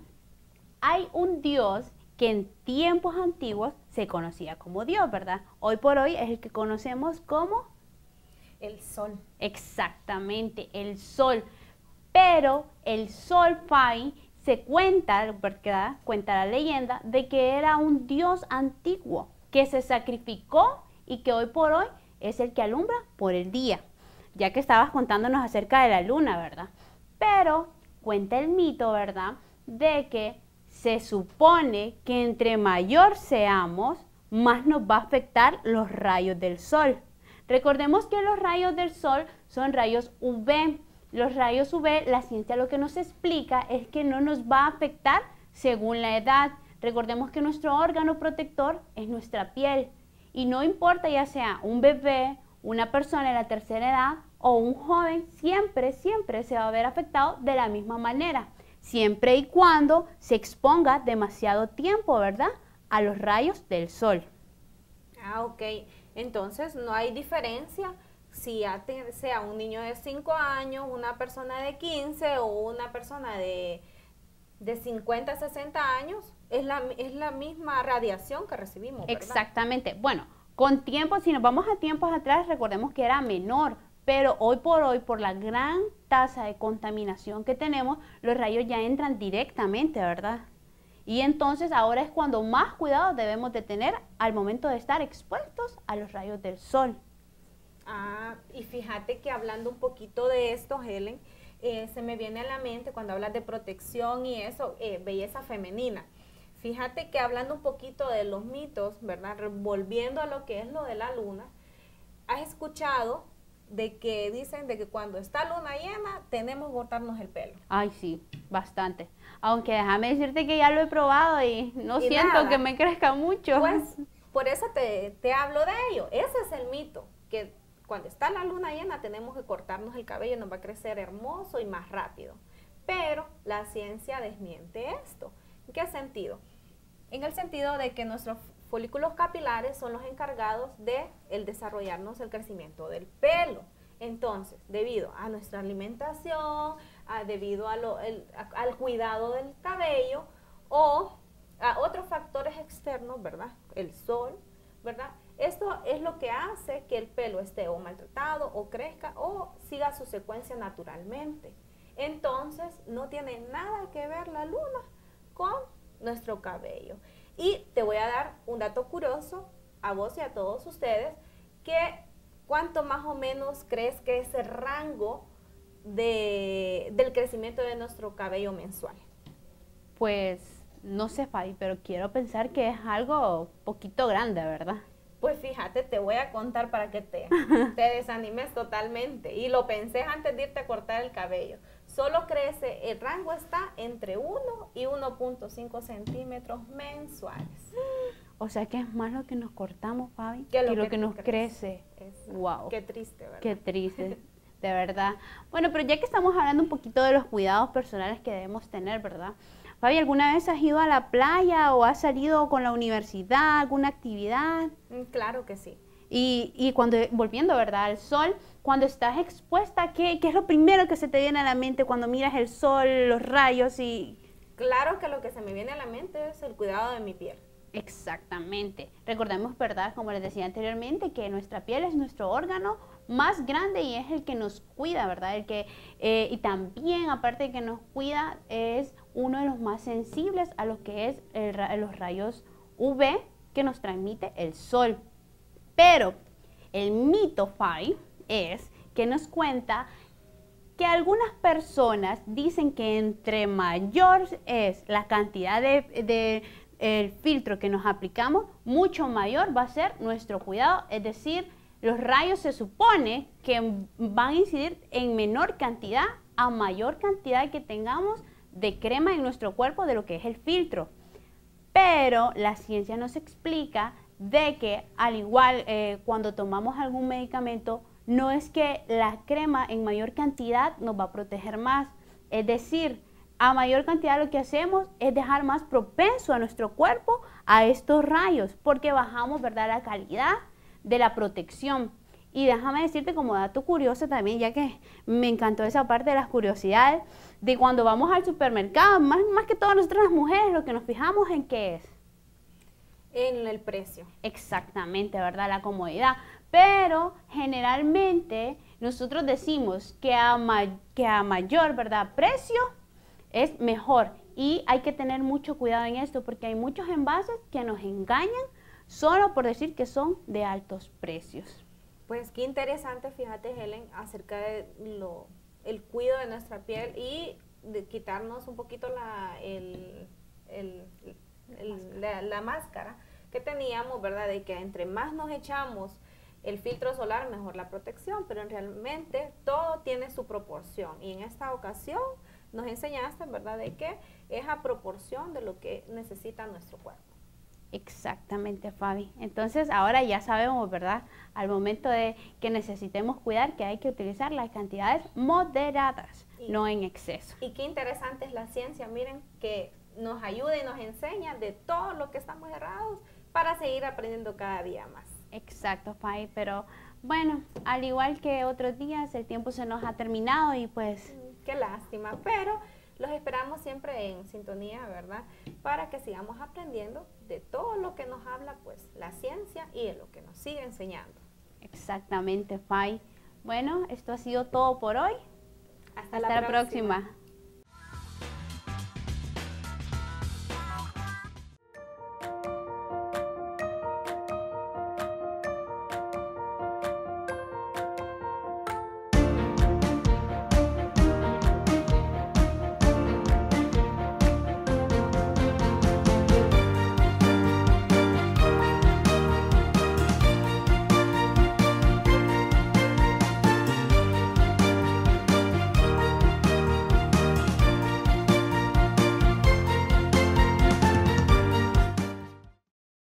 hay un dios que en tiempos antiguos se conocía como Dios, ¿verdad? Hoy por hoy es el que conocemos como el sol. Exactamente, el sol. Pero el sol, Fabi, se cuenta, ¿verdad?, cuenta la leyenda de que era un dios antiguo que se sacrificó y que hoy por hoy es el que alumbra por el día, ya que estabas contándonos acerca de la luna, ¿verdad? Pero cuenta el mito, ¿verdad?, de que se supone que entre mayor seamos, más nos va a afectar los rayos del sol. Recordemos que los rayos del sol son rayos UV. Los rayos UV, la ciencia lo que nos explica es que no nos va a afectar según la edad. Recordemos que nuestro órgano protector es nuestra piel. Y no importa ya sea un bebé, una persona de la tercera edad o un joven, siempre se va a ver afectado de la misma manera. Siempre y cuando se exponga demasiado tiempo, ¿verdad?, a los rayos del sol. Ah, ok. Entonces no hay diferencia si sea un niño de 5 años, una persona de 15 o una persona de 50, 60 años, es la misma radiación que recibimos, ¿verdad? Exactamente. Bueno, con tiempo, si nos vamos a tiempos atrás, recordemos que era menor, pero hoy, por la gran tasa de contaminación que tenemos, los rayos ya entran directamente, ¿verdad? Y entonces ahora es cuando más cuidado debemos de tener al momento de estar expuestos a los rayos del sol. Ah, y fíjate que hablando un poquito de esto, Helen, se me viene a la mente cuando hablas de protección y eso, belleza femenina. Fíjate que hablando un poquito de los mitos, ¿verdad?, volviendo a lo que es lo de la luna, ¿has escuchado de que dicen de que cuando está luna llena tenemos que cortarnos el pelo? Ay, sí, bastante. Aunque déjame decirte que ya lo he probado y no siento nada, que me crezca mucho. Pues por eso te hablo de ello. Ese es el mito, que cuando está la luna llena tenemos que cortarnos el cabello, nos va a crecer hermoso y más rápido. Pero la ciencia desmiente esto. ¿En qué sentido? En el sentido de que nuestros folículos capilares son los encargados de desarrollarnos el crecimiento del pelo. Entonces, debido a nuestra alimentación, debido al cuidado del cabello o a otros factores externos, ¿verdad? El sol, ¿verdad? Esto es lo que hace que el pelo esté o maltratado o crezca o siga su secuencia naturalmente. Entonces, no tiene nada que ver la luna con nuestro cabello. Y te voy a dar un dato curioso a vos y a todos ustedes, que cuánto más o menos crees que es el rango del crecimiento de nuestro cabello mensual. Pues no sé, Fabi, pero quiero pensar que es algo poquito grande, ¿verdad? Pues fíjate, te voy a contar para que te desanimes totalmente. Y lo pensé antes de irte a cortar el cabello. Solo crece, el rango está entre 1 y 1.5 centímetros mensuales. O sea que es más lo que nos cortamos, Fabi, que lo que nos crece. Wow. Qué triste, ¿verdad? Qué triste, de verdad. Bueno, pero ya que estamos hablando un poquito de los cuidados personales que debemos tener, ¿verdad? Fabi, ¿alguna vez has ido a la playa o has salido con la universidad, alguna actividad? Claro que sí. Y cuando, volviendo, ¿verdad?, al sol, cuando estás expuesta, ¿qué es lo primero que se te viene a la mente cuando miras el sol, los rayos y...? Claro que lo que se me viene a la mente es el cuidado de mi piel. Exactamente. Recordemos, ¿verdad?, como les decía anteriormente, que nuestra piel es nuestro órgano más grande y es el que nos cuida, ¿verdad? Y también, aparte de que nos cuida, es uno de los más sensibles a lo que es los rayos UV que nos transmite el sol. Pero el mito, Fabi, es que nos cuenta que algunas personas dicen que entre mayor es la cantidad el filtro que nos aplicamos, mucho mayor va a ser nuestro cuidado. Es decir, los rayos se supone que van a incidir en menor cantidad a mayor cantidad que tengamos de crema en nuestro cuerpo de lo que es el filtro. Pero la ciencia nos explica de que al igual cuando tomamos algún medicamento, no es que la crema en mayor cantidad nos va a proteger más. Es decir, a mayor cantidad lo que hacemos es dejar más propenso a nuestro cuerpo a estos rayos, porque bajamos, ¿verdad?, la calidad de la protección. Y déjame decirte como dato curioso también, ya que me encantó esa parte de las curiosidades, de cuando vamos al supermercado, más que todas nosotras las mujeres, lo que nos fijamos en qué es. En el precio. Exactamente, ¿verdad?, la comodidad. Pero generalmente nosotros decimos que a mayor, ¿verdad?, precio es mejor. Y hay que tener mucho cuidado en esto porque hay muchos envases que nos engañan solo por decir que son de altos precios. Pues qué interesante, fíjate, Helen, acerca de el cuidado de nuestra piel y de quitarnos un poquito la máscara que teníamos, ¿verdad? De que entre más nos echamos el filtro solar, mejor la protección, pero realmente todo tiene su proporción. Y en esta ocasión nos enseñaste, ¿verdad?, de que es a proporción de lo que necesita nuestro cuerpo. Exactamente, Fabi. Entonces ahora ya sabemos, ¿verdad?, al momento de que necesitemos cuidar, que hay que utilizar las cantidades moderadas, no en exceso. Y qué interesante es la ciencia, miren, que nos ayuda y nos enseña de todo lo que estamos errados para seguir aprendiendo cada día más. Exacto, Fabi, pero bueno, al igual que otros días, el tiempo se nos ha terminado y pues... Qué lástima, pero los esperamos siempre en sintonía, ¿verdad?, para que sigamos aprendiendo de todo lo que nos habla, pues, la ciencia y de lo que nos sigue enseñando. Exactamente, Fabi. Bueno, esto ha sido todo por hoy. Hasta la próxima.